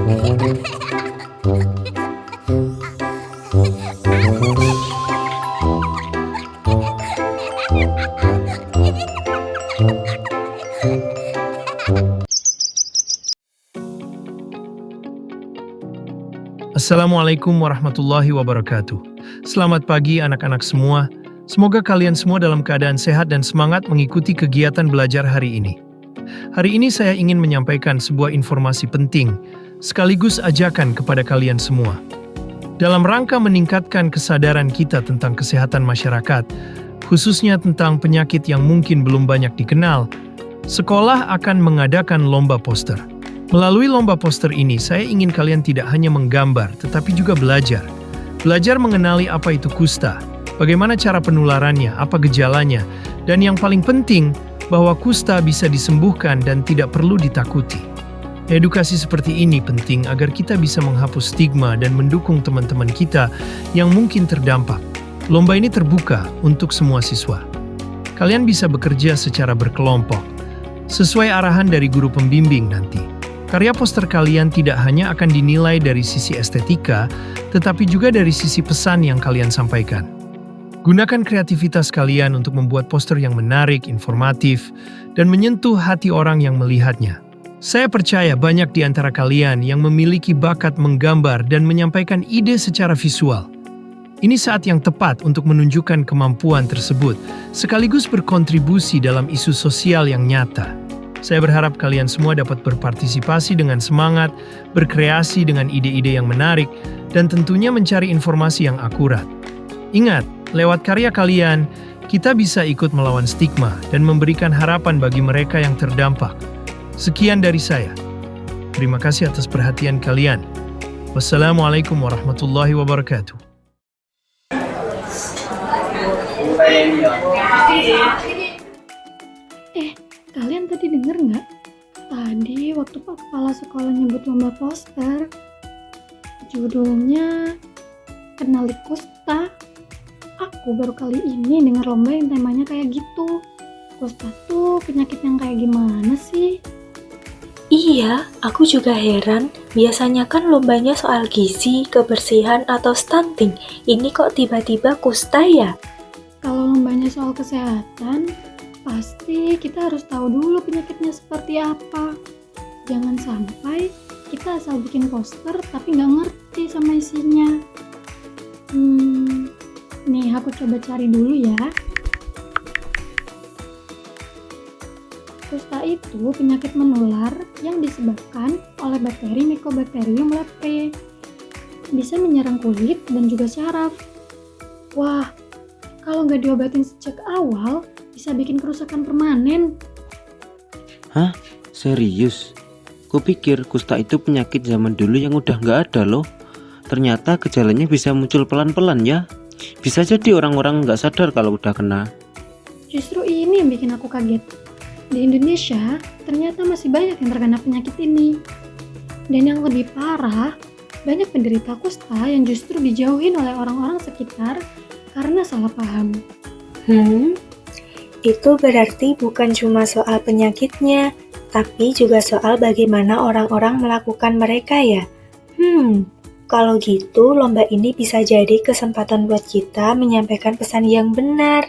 Assalamualaikum warahmatullahi wabarakatuh. Selamat pagi anak-anak semua. Semoga kalian semua dalam keadaan sehat dan semangat mengikuti kegiatan belajar hari ini. Hari ini saya ingin menyampaikan sebuah informasi penting, sekaligus ajakan kepada kalian semua. Dalam rangka meningkatkan kesadaran kita tentang kesehatan masyarakat, khususnya tentang penyakit yang mungkin belum banyak dikenal, sekolah akan mengadakan lomba poster. Melalui lomba poster ini, saya ingin kalian tidak hanya menggambar, tetapi juga belajar. Belajar mengenali apa itu kusta, bagaimana cara penularannya, apa gejalanya, dan yang paling penting, bahwa kusta bisa disembuhkan dan tidak perlu ditakuti. Edukasi seperti ini penting agar kita bisa menghapus stigma dan mendukung teman-teman kita yang mungkin terdampak. Lomba ini terbuka untuk semua siswa. Kalian bisa bekerja secara berkelompok, sesuai arahan dari guru pembimbing nanti. Karya poster kalian tidak hanya akan dinilai dari sisi estetika, tetapi juga dari sisi pesan yang kalian sampaikan. Gunakan kreativitas kalian untuk membuat poster yang menarik, informatif, dan menyentuh hati orang yang melihatnya. Saya percaya banyak di antara kalian yang memiliki bakat menggambar dan menyampaikan ide secara visual. Ini saat yang tepat untuk menunjukkan kemampuan tersebut, sekaligus berkontribusi dalam isu sosial yang nyata. Saya berharap kalian semua dapat berpartisipasi dengan semangat, berkreasi dengan ide-ide yang menarik, dan tentunya mencari informasi yang akurat. Ingat, lewat karya kalian, kita bisa ikut melawan stigma dan memberikan harapan bagi mereka yang terdampak. Sekian dari saya. Terima kasih atas perhatian kalian. Wassalamualaikum warahmatullahi wabarakatuh. Kalian tadi denger nggak? Tadi waktu Pak Kepala Sekolah nyebut lomba poster, judulnya Kenali Kusta. Aku baru kali ini dengar lomba yang temanya kayak gitu. Kusta tuh penyakit yang kayak gimana sih? Iya, aku juga heran. Biasanya kan lombanya soal gizi, kebersihan, atau stunting. Ini kok tiba-tiba kusta ya? Kalau lombanya soal kesehatan, pasti kita harus tahu dulu penyakitnya seperti apa. Jangan sampai kita asal bikin poster tapi nggak ngerti sama isinya. Nih aku coba cari dulu ya. Kusta itu penyakit menular yang disebabkan oleh bakteri Mycobacterium leprae. Bisa menyerang kulit dan juga syaraf. Wah, kalau nggak diobatin sejak awal, bisa bikin kerusakan permanen. Hah? Serius? Kupikir kusta itu penyakit zaman dulu yang udah nggak ada loh. Ternyata gejalanya bisa muncul pelan-pelan ya. Bisa jadi orang-orang nggak sadar kalau udah kena. Justru ini yang bikin aku kaget. Di Indonesia, ternyata masih banyak yang terkena penyakit ini. Dan yang lebih parah, banyak penderita kusta yang justru dijauhin oleh orang-orang sekitar karena salah paham. Itu berarti bukan cuma soal penyakitnya, tapi juga soal bagaimana orang-orang melakukan mereka ya. Kalau gitu lomba ini bisa jadi kesempatan buat kita menyampaikan pesan yang benar.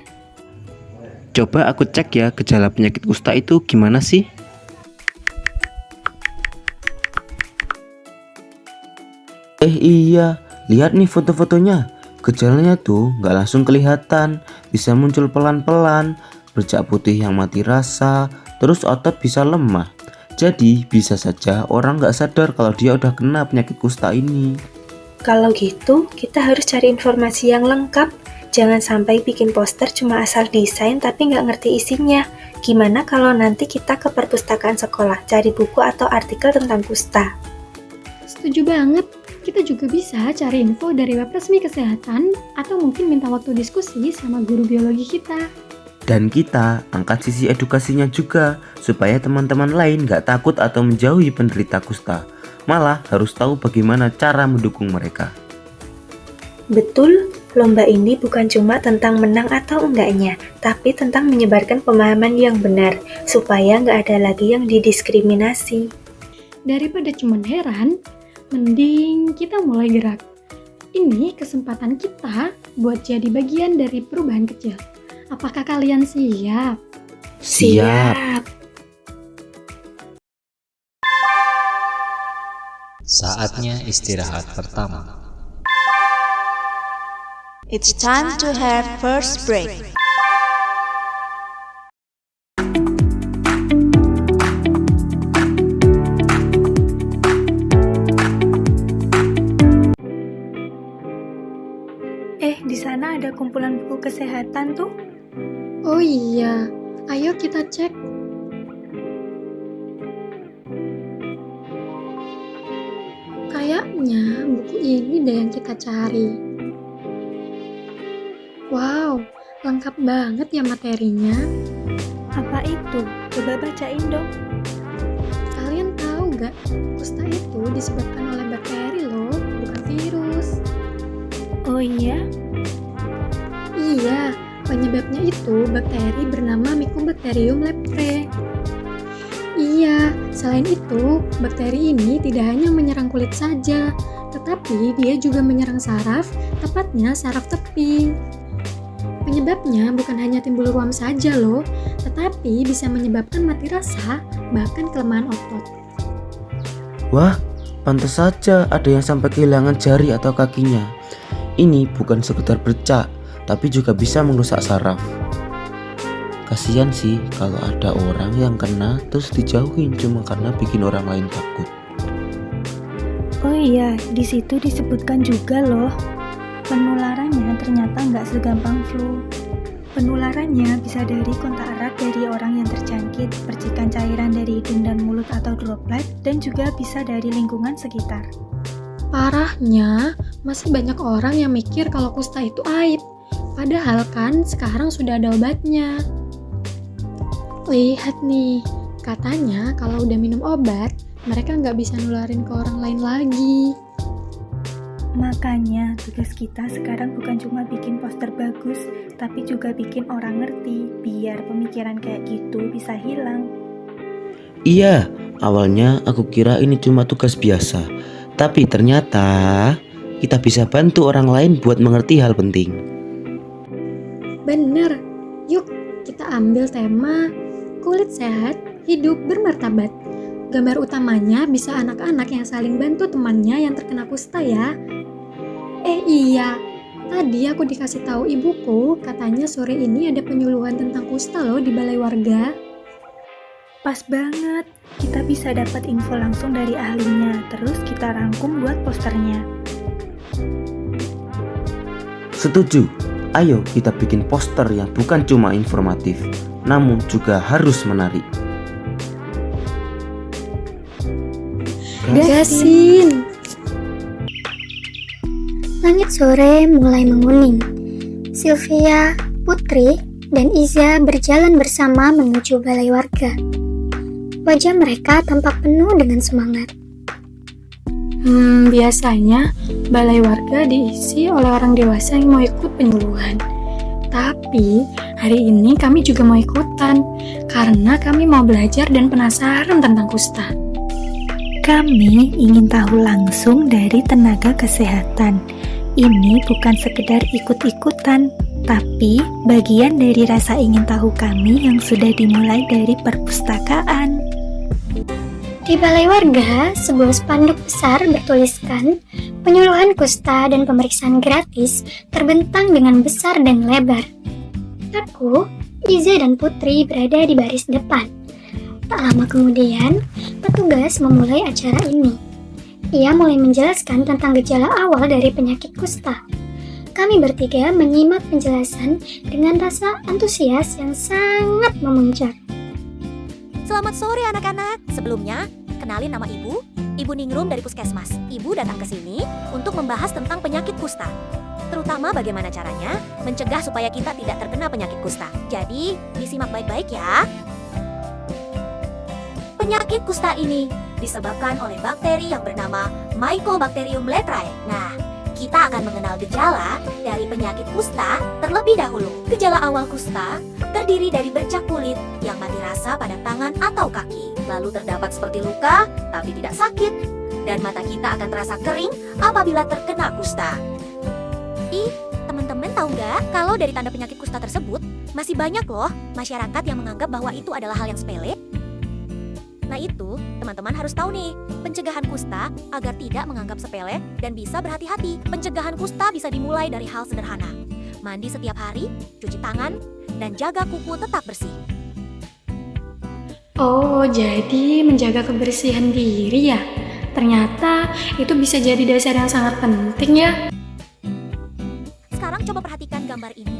Coba aku cek ya gejala penyakit kusta itu gimana sih? Iya, lihat nih foto-fotonya. Gejalanya tuh nggak langsung kelihatan, bisa muncul pelan-pelan, bercak putih yang mati rasa, terus otot bisa lemah. Jadi bisa saja orang nggak sadar kalau dia udah kena penyakit kusta ini. Kalau gitu, kita harus cari informasi yang lengkap. Jangan sampai bikin poster cuma asal desain tapi nggak ngerti isinya. Gimana kalau nanti kita ke perpustakaan sekolah, cari buku atau artikel tentang kusta? Setuju banget. Kita juga bisa cari info dari web resmi kesehatan atau mungkin minta waktu diskusi sama guru biologi kita. Dan kita angkat sisi edukasinya juga, supaya teman-teman lain gak takut atau menjauhi penderita kusta. Malah harus tahu bagaimana cara mendukung mereka. Betul, lomba ini bukan cuma tentang menang atau enggaknya, tapi tentang menyebarkan pemahaman yang benar, supaya nggak ada lagi yang didiskriminasi. Daripada cuman heran, Mending kita mulai gerak. Ini kesempatan kita buat jadi bagian dari perubahan kecil. Apakah kalian siap? Siap. Saatnya istirahat pertama. It's time to have first break. Di sana ada kumpulan buku kesehatan tuh. Oh iya, ayo kita cek. Kayaknya buku ini deh yang kita cari. Wow, lengkap banget ya materinya. Apa itu? Coba bacain dong. Kalian tahu gak, kusta itu disebabkan oleh bakteri loh, bukan virus. Oh iya? Iya, penyebabnya itu bakteri bernama Mycobacterium leprae. Iya, selain itu, bakteri ini tidak hanya menyerang kulit saja, tetapi dia juga menyerang saraf, tepatnya saraf tepi. Penyebabnya bukan hanya timbul ruam saja loh, tetapi bisa menyebabkan mati rasa, bahkan kelemahan otot. Wah, pantas saja ada yang sampai kehilangan jari atau kakinya. Ini bukan sekedar bercak, tapi juga bisa merusak saraf. Kasian sih kalau ada orang yang kena terus dijauhin cuma karena bikin orang lain takut. Oh iya, di situ disebutkan juga loh, penularannya ternyata nggak segampang flu. Penularannya bisa dari kontak erat dari orang yang terjangkit, percikan cairan dari hidung dan mulut atau droplet, dan juga bisa dari lingkungan sekitar. Parahnya, masih banyak orang yang mikir kalau kusta itu aib. Padahal kan sekarang sudah ada obatnya. Lihat nih, katanya kalau udah minum obat, mereka nggak bisa nularin ke orang lain lagi. Makanya tugas kita sekarang bukan cuma bikin poster bagus, tapi juga bikin orang ngerti, biar pemikiran kayak gitu bisa hilang. Iya, awalnya aku kira ini cuma tugas biasa, tapi ternyata kita bisa bantu orang lain buat mengerti hal penting. Bener, yuk kita ambil tema kulit sehat, hidup bermartabat. Gambar utamanya bisa anak-anak yang saling bantu temannya yang terkena kusta ya. Iya, tadi aku dikasih tahu ibuku, katanya sore ini ada penyuluhan tentang kusta loh di balai warga. Pas banget, kita bisa dapat info langsung dari ahlinya, terus kita rangkum buat posternya. Setuju, ayo kita bikin poster yang bukan cuma informatif, namun juga harus menarik. Gasin! Langit sore mulai menguning. Sylvia, Putri, dan Iza berjalan bersama menuju balai warga. Wajah mereka tampak penuh dengan semangat. Biasanya balai warga diisi oleh orang dewasa yang mau ikut penyuluhan. Tapi hari ini kami juga mau ikutan karena kami mau belajar dan penasaran tentang kusta. Kami ingin tahu langsung dari tenaga kesehatan. Ini bukan sekedar ikut-ikutan, tapi bagian dari rasa ingin tahu kami yang sudah dimulai dari perpustakaan. Di balai warga, sebuah spanduk besar bertuliskan penyuluhan kusta dan pemeriksaan gratis terbentang dengan besar dan lebar. Aku, Iza dan Putri berada di baris depan. Tak lama kemudian, petugas memulai acara ini. Ia mulai menjelaskan tentang gejala awal dari penyakit kusta. Kami bertiga menyimak penjelasan dengan rasa antusias yang sangat memuncak. Selamat sore anak-anak. Sebelumnya, kenalin nama Ibu, Ibu Ningrum dari Puskesmas. Ibu datang ke sini untuk membahas tentang penyakit kusta. Terutama bagaimana caranya mencegah supaya kita tidak terkena penyakit kusta. Jadi, disimak baik-baik ya. Penyakit kusta ini disebabkan oleh bakteri yang bernama Mycobacterium leprae. Nah, kita akan mengenal gejala dari penyakit kusta terlebih dahulu. Gejala awal kusta terdiri dari bercak kulit yang mati rasa pada tangan atau kaki. Lalu terdapat seperti luka, tapi tidak sakit. dan mata kita akan terasa kering apabila terkena kusta. Teman-teman tahu nggak kalau dari tanda penyakit kusta tersebut, masih banyak loh masyarakat yang menganggap bahwa itu adalah hal yang sepele. Nah itu, teman-teman harus tahu nih, pencegahan kusta agar tidak menganggap sepele dan bisa berhati-hati. Pencegahan kusta bisa dimulai dari hal sederhana. Mandi setiap hari, cuci tangan, dan jaga kuku tetap bersih. Oh, jadi menjaga kebersihan diri ya? Ternyata itu bisa jadi dasar yang sangat penting ya. Sekarang coba perhatikan gambar ini.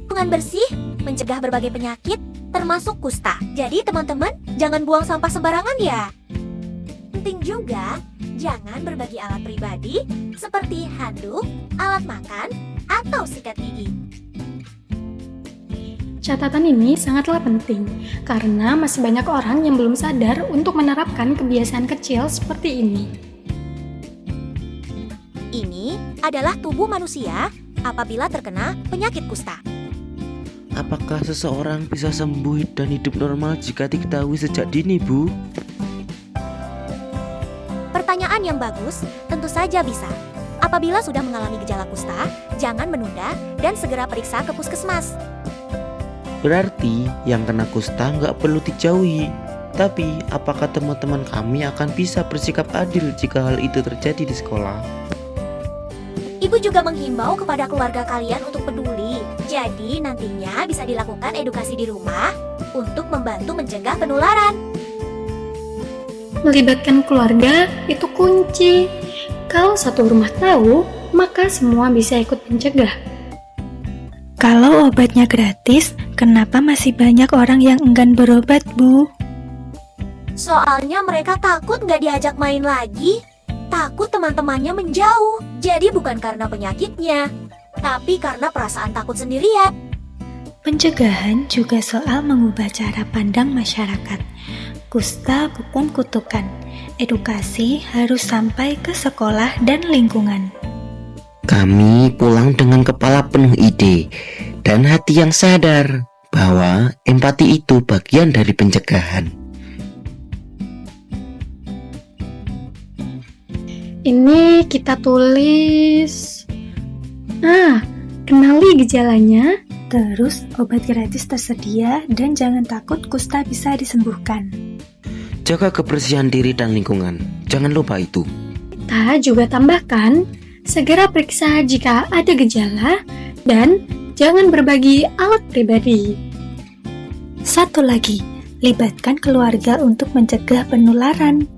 Lingkungan bersih mencegah berbagai penyakit, termasuk kusta. Jadi teman-teman, jangan buang sampah sembarangan ya. Penting juga, jangan berbagi alat pribadi seperti handuk, alat makan, atau sikat gigi. Catatan ini sangatlah penting, karena masih banyak orang yang belum sadar untuk menerapkan kebiasaan kecil seperti ini. Ini adalah tubuh manusia apabila terkena penyakit kusta. Apakah seseorang bisa sembuh dan hidup normal jika diketahui sejak dini, Bu? Pertanyaan yang bagus, tentu saja bisa. Apabila sudah mengalami gejala kusta, jangan menunda dan segera periksa ke puskesmas. Berarti yang kena kusta nggak perlu dijauhi. Tapi apakah teman-teman kami akan bisa bersikap adil jika hal itu terjadi di sekolah? Ibu juga menghimbau kepada keluarga kalian untuk peduli. Jadi nantinya bisa dilakukan edukasi di rumah untuk membantu mencegah penularan. Melibatkan keluarga itu kunci. Kalau satu rumah tahu, maka semua bisa ikut mencegah. Kalau obatnya gratis, kenapa masih banyak orang yang enggan berobat, Bu? Soalnya mereka takut nggak diajak main lagi. Takut teman-temannya menjauh. Jadi bukan karena penyakitnya, tapi karena perasaan takut sendirian. Pencegahan juga soal mengubah cara pandang masyarakat. Kusta bukan kutukan. Edukasi harus sampai ke sekolah dan lingkungan. Kami pulang dengan kepala penuh ide dan hati yang sadar bahwa empati itu bagian dari pencegahan. Ini kita tulis. Kenali gejalanya. Terus obat gratis tersedia dan jangan takut kusta bisa disembuhkan. Jaga kebersihan diri dan lingkungan. Jangan lupa itu. Kita juga tambahkan, segera periksa jika ada gejala dan jangan berbagi alat pribadi. Satu lagi, libatkan keluarga untuk mencegah penularan.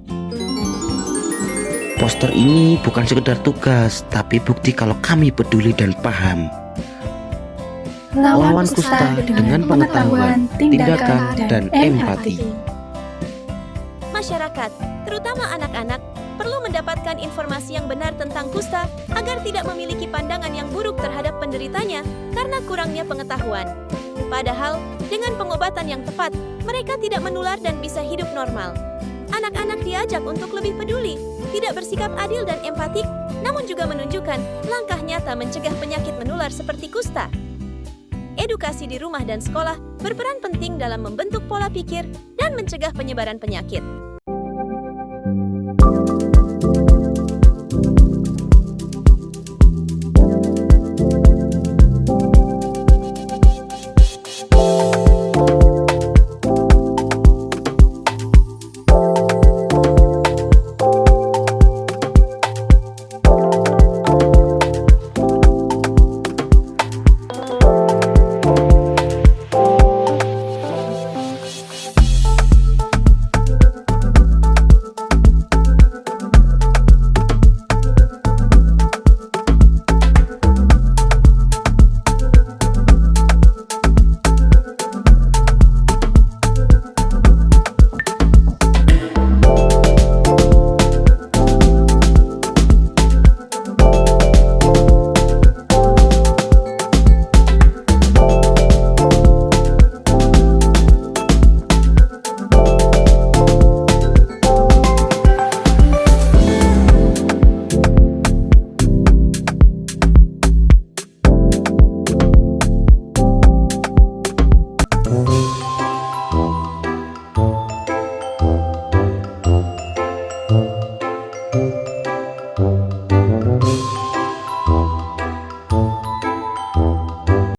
Poster ini bukan sekedar tugas, tapi bukti kalau kami peduli dan paham. Lawan kusta dengan pengetahuan, tindakan, dan empati. Masyarakat, terutama anak-anak, perlu mendapatkan informasi yang benar tentang kusta agar tidak memiliki pandangan yang buruk terhadap penderitanya karena kurangnya pengetahuan. Padahal, dengan pengobatan yang tepat, mereka tidak menular dan bisa hidup normal. Anak-anak diajak untuk lebih peduli, tidak bersikap adil dan empatik, namun juga menunjukkan langkah nyata mencegah penyakit menular seperti kusta. Edukasi di rumah dan sekolah berperan penting dalam membentuk pola pikir dan mencegah penyebaran penyakit. Thank